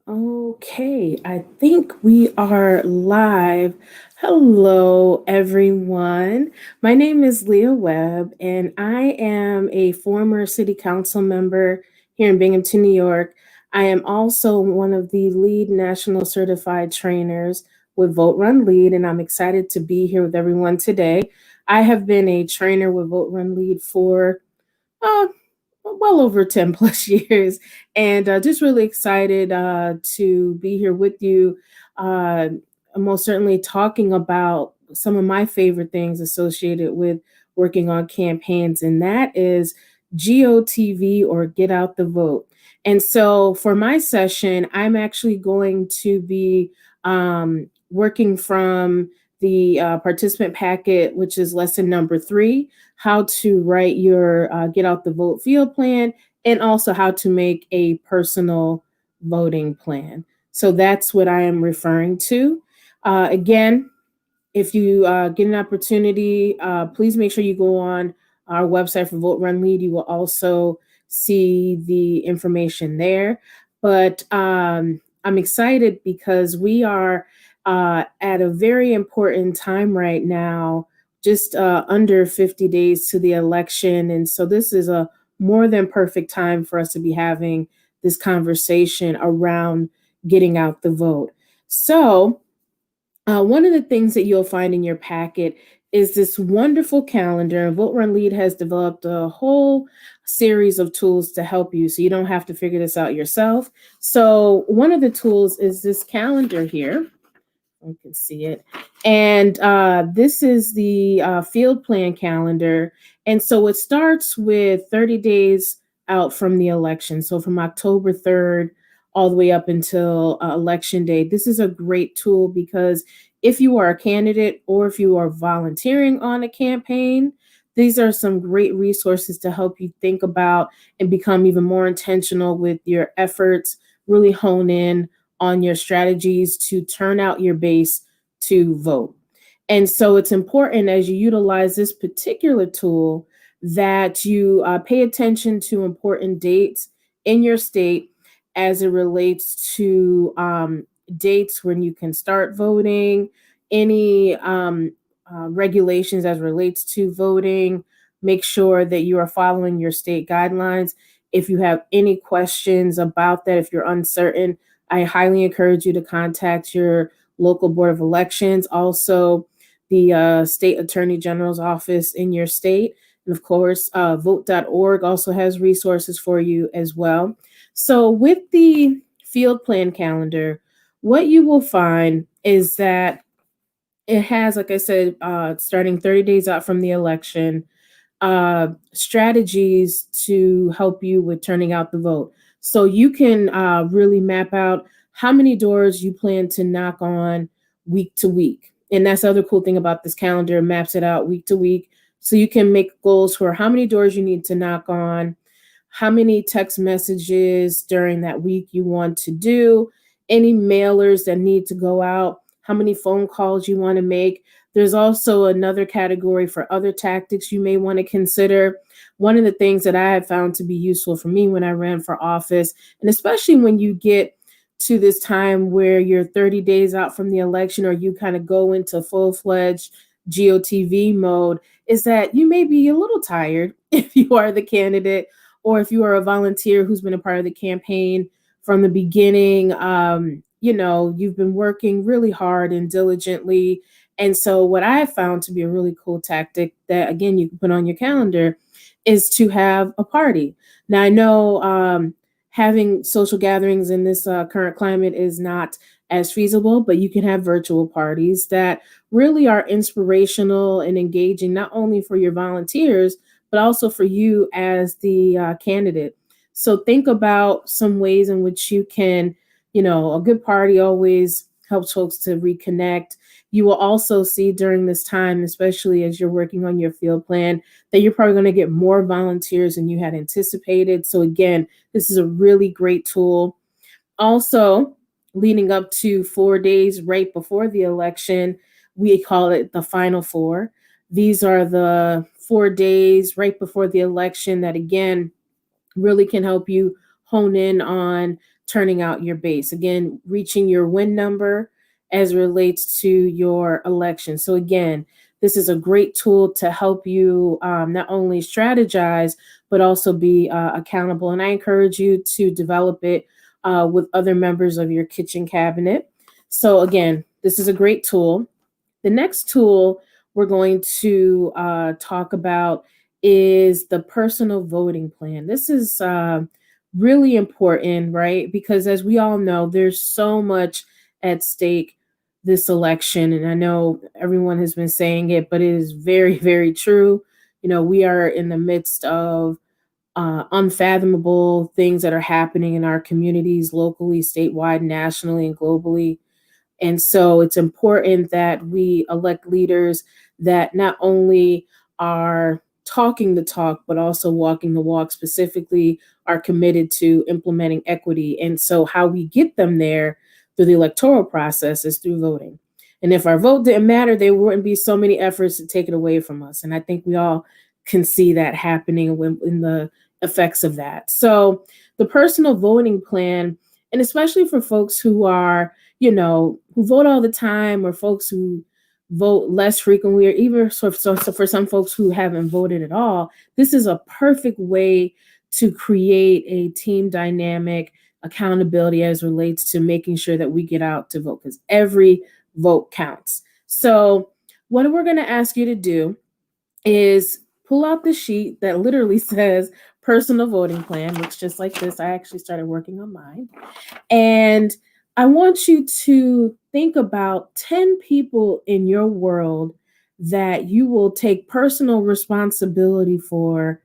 Okay, I think we are live. Hello, everyone. My name is Leah Webb, and I am a former city council member here in Binghamton, New York. I am also one of the lead national certified trainers with Vote Run Lead, and I'm excited to be here with everyone today. I have been a trainer with Vote Run Lead for uh, well over 10 plus years, and just really excited to be here with you. Uh, Most certainly talking about some of my favorite things associated with working on campaigns, and that is GOTV, or Get Out the Vote. And so for my session, I'm actually going to be working from the participant packet, which is lesson number 3, how to write your Get Out the Vote field plan, and also how to make a personal voting plan. So that's what I am referring to. Again, if you get an opportunity, please make sure you go on our website for Vote Run Lead. You will also see the information there. But I'm excited because we are at a very important time right now, just under 50 days to the election. And so this is a more than perfect time for us to be having this conversation around getting out the vote. So, one of the things that you'll find in your packet is this wonderful calendar. Vote Run Lead has developed a whole series of tools to help you so you don't have to figure this out yourself. So, one of the tools is this calendar here. You can see it. And this is the field plan calendar. And so it starts with 30 days out from the election. So from October 3rd all the way up until election day. This is a great tool because if you are a candidate or if you are volunteering on a campaign, these are some great resources to help you think about and become even more intentional with your efforts, really hone in on your strategies to turn out your base to vote. And so it's important as you utilize this particular tool that you pay attention to important dates in your state as it relates to dates when you can start voting, any regulations as relates to voting. Make sure that you are following your state guidelines. If you have any questions about that, if you're uncertain, I highly encourage you to contact your local board of elections, also the state attorney general's office in your state. And of course, vote.org also has resources for you as well. So, with the field plan calendar, what you will find is that it has, like I said, starting 30 days out from the election, strategies to help you with turning out the vote. So you can really map out how many doors you plan to knock on week to week. And that's the other cool thing about this calendar, it maps it out week to week. So you can make goals for how many doors you need to knock on, how many text messages during that week you want to do, any mailers that need to go out, how many phone calls you want to make. There's also another category for other tactics you may want to consider. One of the things that I have found to be useful for me when I ran for office, and especially when you get to this time where you're 30 days out from the election or you kind of go into full-fledged GOTV mode, is that you may be a little tired if you are the candidate or if you are a volunteer who's been a part of the campaign from the beginning. You've been working really hard and diligently. And so, what I have found to be a really cool tactic that, again, you can put on your calendar is to have a party. Now, I know having social gatherings in this current climate is not as feasible, but you can have virtual parties that really are inspirational and engaging, not only for your volunteers, but also for you as the candidate. So think about some ways in which you can, a good party always helps folks to reconnect. You will also see during this time, especially as you're working on your field plan, that you're probably going to get more volunteers than you had anticipated. So again, this is a really great tool. Also, leading up to 4 days right before the election, we call it the final four. These are the 4 days right before the election that, again, really can help you hone in on turning out your base. Again, reaching your win number as it relates to your election. So again, this is a great tool to help you not only strategize, but also be accountable. And I encourage you to develop it with other members of your kitchen cabinet. So again, this is a great tool. The next tool we're going to talk about is the personal voting plan. This is really important, right? Because as we all know, there's so much at stake this election. And I know everyone has been saying it, but it is very, very true. We are in the midst of unfathomable things that are happening in our communities, locally, statewide, nationally, and globally. And so it's important that we elect leaders that not only are talking the talk, but also walking the walk, specifically are committed to implementing equity. And so, how we get them there through the electoral process is through voting. And if our vote didn't matter, there wouldn't be so many efforts to take it away from us. And I think we all can see that happening in the effects of that. So, the personal voting plan, and especially for folks who are who vote all the time, or folks who vote less frequently, or even so for some folks who haven't voted at all, this is a perfect way to create a team dynamic, accountability as relates to making sure that we get out to vote, because every vote counts. So what we're going to ask you to do is pull out the sheet that literally says personal voting plan. Looks just like this. I actually started working on mine. And I want you to think about 10 people in your world that you will take personal responsibility for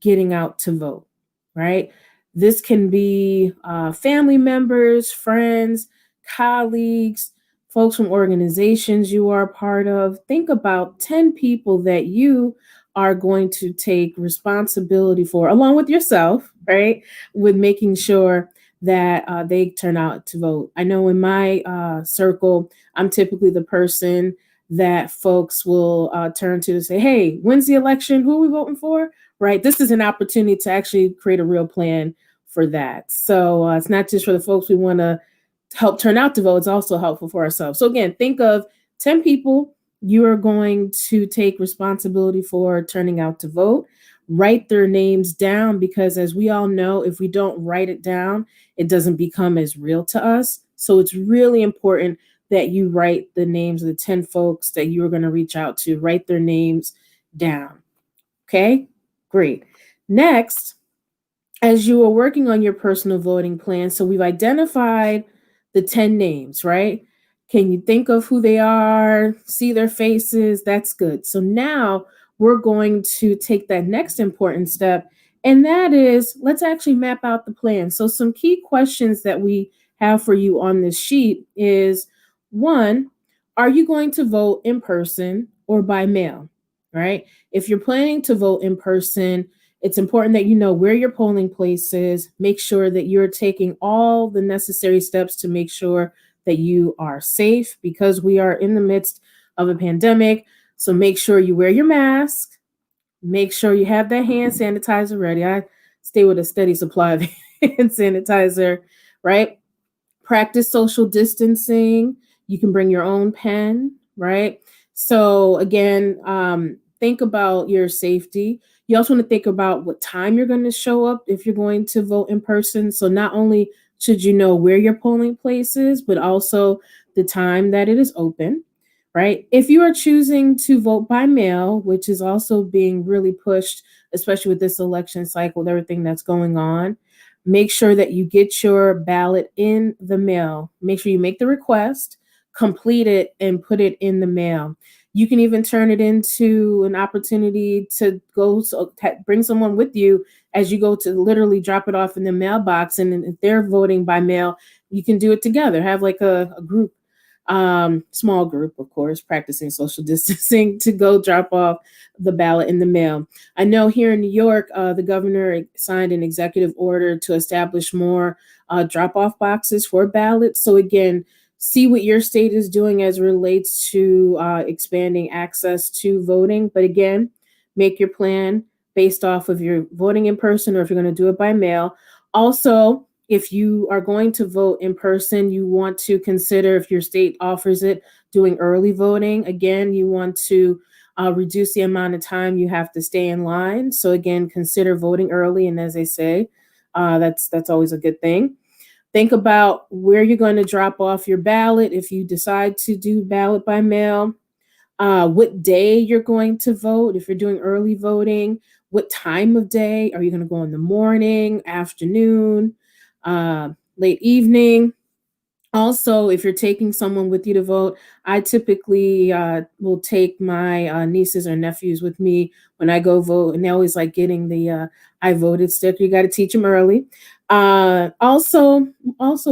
getting out to vote, right? This can be family members, friends, colleagues, folks from organizations you are a part of. Think about 10 people that you are going to take responsibility for, along with yourself, right? With making sure that they turn out to vote. I know in my circle, I'm typically the person that folks will turn to say, hey, when's the election? Who are we voting for? Right? This is an opportunity to actually create a real plan for that. So it's not just for the folks we want to help turn out to vote, it's also helpful for ourselves. So again, think of 10 people you are going to take responsibility for turning out to vote. Write their names down, because as we all know, if we don't write it down, it doesn't become as real to us. So it's really important that you write the names of the 10 folks that you are going to reach out to. Write their names down. Okay, great. Next, as you are working on your personal voting plan, so we've identified the 10 names, right? Can you think of who they are, see their faces? That's good. So now we're going to take that next important step, and that is, let's actually map out the plan. So some key questions that we have for you on this sheet is, one, are you going to vote in person or by mail, right? If you're planning to vote in person, it's important that you know where your polling place is. Make sure that you're taking all the necessary steps to make sure that you are safe, because we are in the midst of a pandemic. So make sure you wear your mask. Make sure you have that hand sanitizer ready. I stay with a steady supply of hand sanitizer, right? Practice social distancing. You can bring your own pen, right? So again, think about your safety. You also want to think about what time you're going to show up if you're going to vote in person. So not only should you know where your polling place is, but also the time that it is open, right? If you are choosing to vote by mail, which is also being really pushed, especially with this election cycle, with everything that's going on, make sure that you get your ballot in the mail. Make sure you make the request, complete it, and put it in the mail. You can even turn it into an opportunity to bring someone with you as you go to literally drop it off in the mailbox. And if they're voting by mail, you can do it together. Have like a group, small group, of course, practicing social distancing, to go drop off the ballot in the mail. I know here in New York, the governor signed an executive order to establish more drop-off boxes for ballots. So again, see what your state is doing as it relates to expanding access to voting. But again, make your plan based off of your voting in person, or if you're going to do it by mail. Also, If you are going to vote in person, you want to consider, if your state offers it, doing early voting. Again, you want to reduce the amount of time you have to stay in line. So again, consider voting early. And as I say, that's always a good thing. Think about where you're going to drop off your ballot if you decide to do ballot by mail, what day you're going to vote, if you're doing early voting, what time of day. Are you going to go in the morning, afternoon, uh, late evening? Also, if you're taking someone with you to vote, I typically will take my nieces or nephews with me when I go vote, and they always like getting the "I voted" sticker. You got to teach them early. Also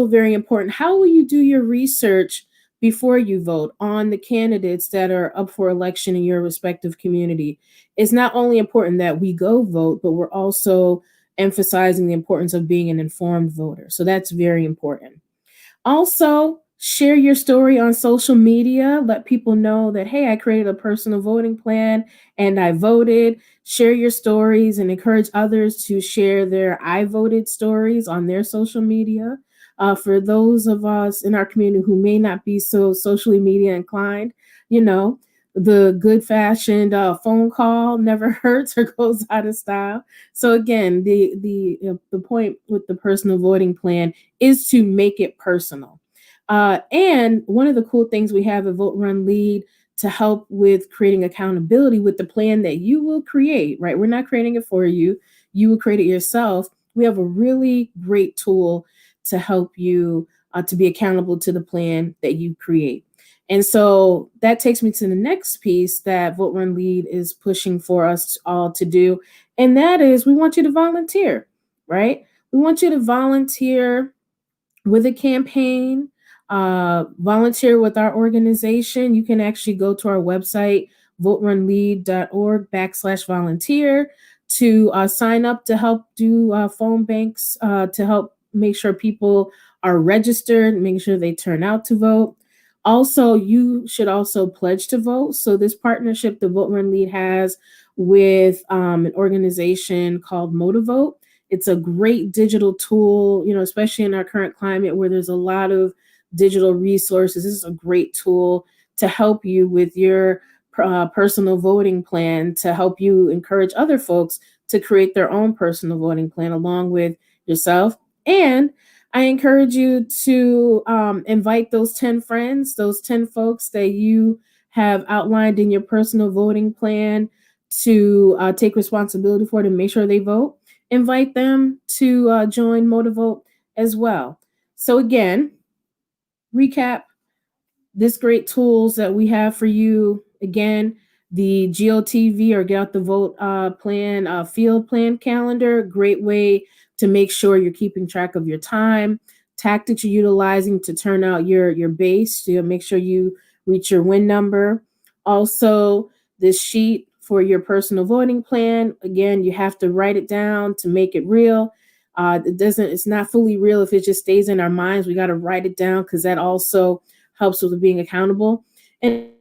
very important. How will you do your research before you vote on the candidates that are up for election in your respective community? It's not only important that we go vote, but we're also emphasizing the importance of being an informed voter. So that's very important. Also, share your story on social media. Let people know that, hey, I created a personal voting plan and I voted. Share your stories and encourage others to share their I voted stories on their social media. For those of us in our community who may not be so socially media inclined, you know, the good fashioned phone call never hurts or goes out of style. So again, the point with the personal voting plan is to make it personal. And one of the cool things we have at Vote Run Lead to help with creating accountability with the plan that you will create, right? We're not creating it for you, you will create it yourself. We have a really great tool to help you to be accountable to the plan that you create. And so that takes me to the next piece that Vote Run Lead is pushing for us all to do. And that is, we want you to volunteer, right? We want you to volunteer with a campaign, volunteer with our organization. You can actually go to our website, voterunlead.org/volunteer, to sign up to help do phone banks, to help make sure people are registered, make sure they turn out to vote. Also, you should also pledge to vote. So this partnership that Vote Run Lead has with an organization called Motivote. It's a great digital tool, especially in our current climate where there's a lot of digital resources. This is a great tool to help you with your personal voting plan, to help you encourage other folks to create their own personal voting plan along with yourself. And I encourage you to invite those 10 friends, those 10 folks that you have outlined in your personal voting plan to take responsibility for, to make sure they vote. Invite them to join Motivote as well. So again, recap this great tools that we have for you. Again, the GOTV, or Get Out the Vote plan, field plan calendar, great way to make sure you're keeping track of your time, tactics you're utilizing to turn out your base to make sure you reach your win number. Also, this sheet for your personal voting plan. Again, you have to write it down to make it real. It's not fully real if it just stays in our minds. We got to write it down because that also helps with being accountable. And